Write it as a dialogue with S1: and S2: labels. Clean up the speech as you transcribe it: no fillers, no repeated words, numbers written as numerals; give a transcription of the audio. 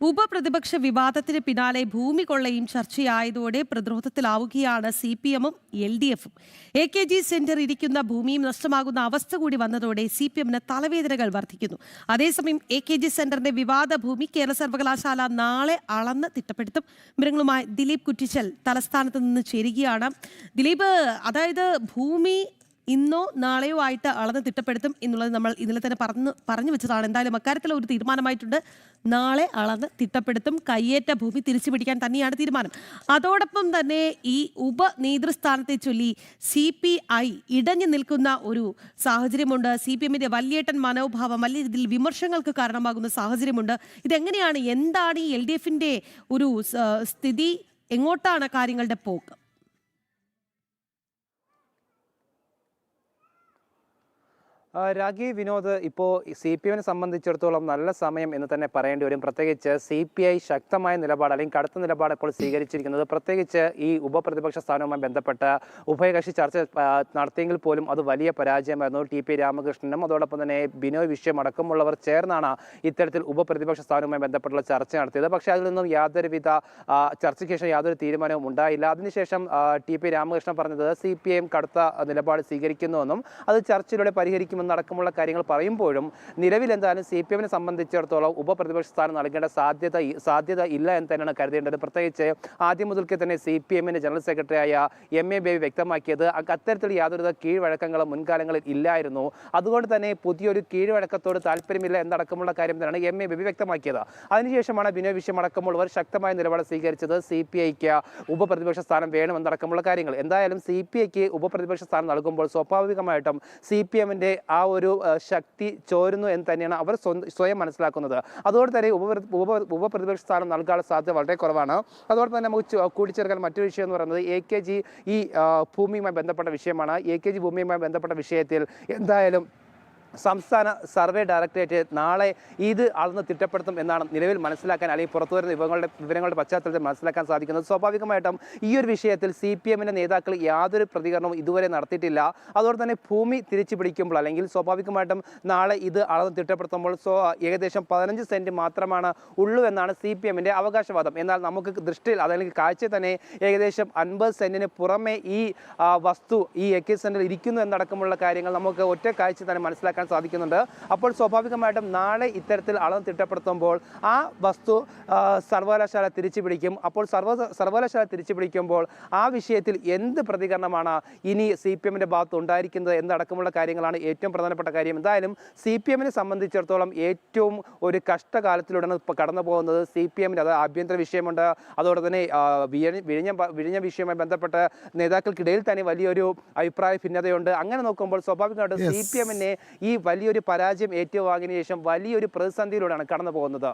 S1: ഉപപ്രതിപക്ഷ വിവാദത്തിന് പിന്നാലെ ഭൂമി കൊള്ളയും ചർച്ചയായതോടെ പ്രതിരോധത്തിലാവുകയാണ് CPM-ഉം LDF-ഉം. AKG സെന്റർ ഇരിക്കുന്ന ഭൂമിയും നഷ്ടമാകുന്ന അവസ്ഥ കൂടി വന്നതോടെ CPM-ന് തലവേദനകൾ വർദ്ധിക്കുന്നു. അതേസമയം AKG സെന്ററിന്റെ വിവാദ ഭൂമി കേരള സർവകലാശാല നാളെ അളന്ന് തിട്ടപ്പെടുത്തും. വിവരങ്ങളുമായി ദിലീപ് കുറ്റിച്ചൽ തലസ്ഥാനത്ത് നിന്ന് ചേരുകയാണ്. ദിലീപ്, അതായത് ഭൂമി ഇന്നോ നാളെയോ ആയിട്ട് അളന്ന് തിട്ടപ്പെടുത്തും എന്നുള്ളത് നമ്മൾ ഇന്നലെ തന്നെ പറഞ്ഞു വെച്ചതാണ്. എന്തായാലും അക്കാര്യത്തിൽ ഒരു തീരുമാനമായിട്ടുണ്ട്. നാളെ അളന്ന് തിട്ടപ്പെടുത്തും. കയ്യേറ്റ ഭൂമി തിരിച്ചു പിടിക്കാൻ തന്നെയാണ് തീരുമാനം. അതോടൊപ്പം തന്നെ ഈ ഉപനേതൃസ്ഥാനത്തെ ചൊല്ലി CPI ഇടഞ്ഞു നിൽക്കുന്ന ഒരു സാഹചര്യമുണ്ട്. CPM-ന്റെ വല്യേട്ടൻ മനോഭാവം വലിയ രീതിയിൽ വിമർശനങ്ങൾക്ക് കാരണമാകുന്ന സാഹചര്യമുണ്ട്. ഇതെങ്ങനെയാണ്, എന്താണ് ഈ LDF-ന്റെ ഒരു സ്ഥിതി, എങ്ങോട്ടാണ് കാര്യങ്ങളുടെ പോക്ക്?
S2: രാഖി, വിനോദ്, ഇപ്പോൾ CPM-നെ സംബന്ധിച്ചിടത്തോളം നല്ല സമയം എന്ന് തന്നെ പറയേണ്ടി വരും. പ്രത്യേകിച്ച് CPI ശക്തമായ നിലപാട് അല്ലെങ്കിൽ കടുത്ത നിലപാട് ഇപ്പോൾ സ്വീകരിച്ചിരിക്കുന്നത്. പ്രത്യേകിച്ച് ഈ ഉപപ്രതിപക്ഷ സ്ഥാനവുമായി ബന്ധപ്പെട്ട് ഉഭയകക്ഷി ചർച്ച നടത്തിയെങ്കിൽ പോലും അത് വലിയ പരാജയമായിരുന്നു. TP രാമകൃഷ്ണനും അതോടൊപ്പം തന്നെ ബിനോയ് വിശ്വം അടക്കമുള്ളവർ ചേർന്നാണ് ഇത്തരത്തിൽ ഉപപ്രതിപക്ഷ സ്ഥാനവുമായി ബന്ധപ്പെട്ടുള്ള ചർച്ച നടത്തിയത്. പക്ഷേ അതിൽ നിന്നും യാതൊരുവിധ ചർച്ചയ്ക്ക് ശേഷം യാതൊരു തീരുമാനവും ഉണ്ടായില്ല. അതിനുശേഷം TP രാമകൃഷ്ണൻ പറഞ്ഞത് CPM കടുത്ത നിലപാട് സ്വീകരിക്കുന്നുവെന്നും അത് ചർച്ചയിലൂടെ പരിഹരിക്കുമെന്നും അടക്കമുള്ള കാര്യങ്ങൾ പറയുമ്പോഴും നിലവിൽ എന്തായാലും CPM-നെ സംബന്ധിച്ചിടത്തോളം ഉപപ്രതിപക്ഷ സ്ഥാനം നൽകേണ്ട സാധ്യത ഇല്ല എന്ന് തന്നെയാണ് കരുതേണ്ടത്. പ്രത്യേകിച്ച് ആദ്യം മുതൽക്ക് തന്നെ CPM-ന്റെ ജനറൽ സെക്രട്ടറിയായ MA ബേബി വ്യക്തമാക്കിയത് അത്തരത്തിൽ യാതൊരു കീഴ്വഴക്കങ്ങളും മുൻകാലങ്ങളിൽ ഇല്ലായിരുന്നു. അതുകൊണ്ട് തന്നെ പുതിയൊരു കീഴ്വഴക്കത്തോട് താല്പര്യമില്ല എന്നടക്കമുള്ള കാര്യം തന്നെയാണ് MA ബേബി വ്യക്തമാക്കിയത്. അതിനുശേഷമാണ് ബിനോയ് വിശ്വം അടക്കമുള്ളവർ ശക്തമായ നിലപാട് സ്വീകരിച്ചത്. CPIക്ക് ഉപപ്രതിപക്ഷ സ്ഥാനം വേണമെന്നടക്കമുള്ള കാര്യങ്ങൾ. എന്തായാലും CPIക്ക് ഉപപ്രതിപക്ഷ സ്ഥാനം നൽകുമ്പോൾ സ്വാഭാവികമായിട്ടും CPM-ന്റെ ആ ഒരു ശക്തി ചോരുന്നു എന്ന് തന്നെയാണ് അവർ സ്വയം മനസ്സിലാക്കുന്നത്. അതുകൊണ്ട് തന്നെ ഉപപ്രതിപക്ഷ സ്ഥാനം നൽകാനുള്ള സാധ്യത വളരെ കുറവാണ്. അതോടൊപ്പം തന്നെ നമുക്ക് കൂട്ടിച്ചേർക്കാൻ മറ്റൊരു വിഷയം എന്ന് പറയുന്നത് AKG ഈ ഭൂമിയുമായി ബന്ധപ്പെട്ട വിഷയമാണ്. AKG ഭൂമിയുമായി ബന്ധപ്പെട്ട വിഷയത്തിൽ എന്തായാലും സംസ്ഥാന സർവേ ഡയറക്ടറേറ്റ് നാളെ ഇത് അളന്ന് തിട്ടപ്പെടുത്തും എന്നാണ് നിലവിൽ മനസ്സിലാക്കാൻ അല്ലെങ്കിൽ പുറത്തുവരുന്ന വിവരങ്ങളുടെ പശ്ചാത്തലത്തിൽ മനസ്സിലാക്കാൻ സാധിക്കുന്നത്. സ്വാഭാവികമായിട്ടും ഈ ഒരു വിഷയത്തിൽ CPM-ന്റെ നേതാക്കൾ യാതൊരു പ്രതികരണവും ഇതുവരെ നടത്തിയിട്ടില്ല. അതുകൊണ്ട് തന്നെ ഭൂമി തിരിച്ചു പിടിക്കുമ്പോൾ അല്ലെങ്കിൽ സ്വാഭാവികമായിട്ടും നാളെ ഇത് അളന്ന് തിട്ടപ്പെടുത്തുമ്പോൾ ഏകദേശം 15 സെന്റ് മാത്രമാണ് ഉള്ളൂ എന്നാണ് CPM-ന്റെ അവകാശവാദം. എന്നാൽ നമുക്ക് ദൃഷ്ടിയിൽ അതല്ലെങ്കിൽ കാഴ്ച തന്നെ ഏകദേശം 50 സെന്റിന് പുറമെ ഈ വസ്തു ഈ AKG സെന്ററിൽ ഇരിക്കുന്നു എന്നടക്കമുള്ള കാര്യങ്ങൾ നമുക്ക് ഒറ്റ കാഴ്ച തന്നെ മനസ്സിലാക്കാൻ സാധിക്കുന്നുണ്ട്. അപ്പോൾ സ്വാഭാവികമായിട്ടും നാളെ ഇത്തരത്തിൽ അളന്ന് തിട്ടപ്പെടുത്തുമ്പോൾ ആ വസ്തു സർവകലാശാല തിരിച്ചു പിടിക്കും. അപ്പോൾ സർവകലാശാല തിരിച്ചു പിടിക്കുമ്പോൾ ആ വിഷയത്തിൽ എന്ത് പ്രതികരണമാണ് ഇനി CPM-ന്റെ ഭാഗത്ത് ഉണ്ടായിരിക്കുന്നത് എന്നടക്കമുള്ള കാര്യങ്ങളാണ് ഏറ്റവും പ്രധാനപ്പെട്ട കാര്യം. എന്തായാലും CPM-നെ സംബന്ധിച്ചിടത്തോളം ഏറ്റവും ഒരു കഷ്ടകാലത്തിലൂടെയാണ് ഇപ്പോൾ കടന്നു പോകുന്നത്. CPM-ന്റെ അത് ആഭ്യന്തര വിഷയമുണ്ട്. അതോടെ തന്നെ വിഴിഞ്ഞ വിഷയവുമായി ബന്ധപ്പെട്ട് നേതാക്കൾക്കിടയിൽ തന്നെ വലിയൊരു അഭിപ്രായ ഭിന്നതയുണ്ട്. അങ്ങനെ നോക്കുമ്പോൾ സ്വാഭാവികമായിട്ടും CPM-നെ ഈ വലിയൊരു പരാജയം ഏറ്റുവാങ്ങിയതിനു ശേഷം വലിയൊരു പ്രതിസന്ധിയിലൂടെയാണ് കടന്നു പോകുന്നത്.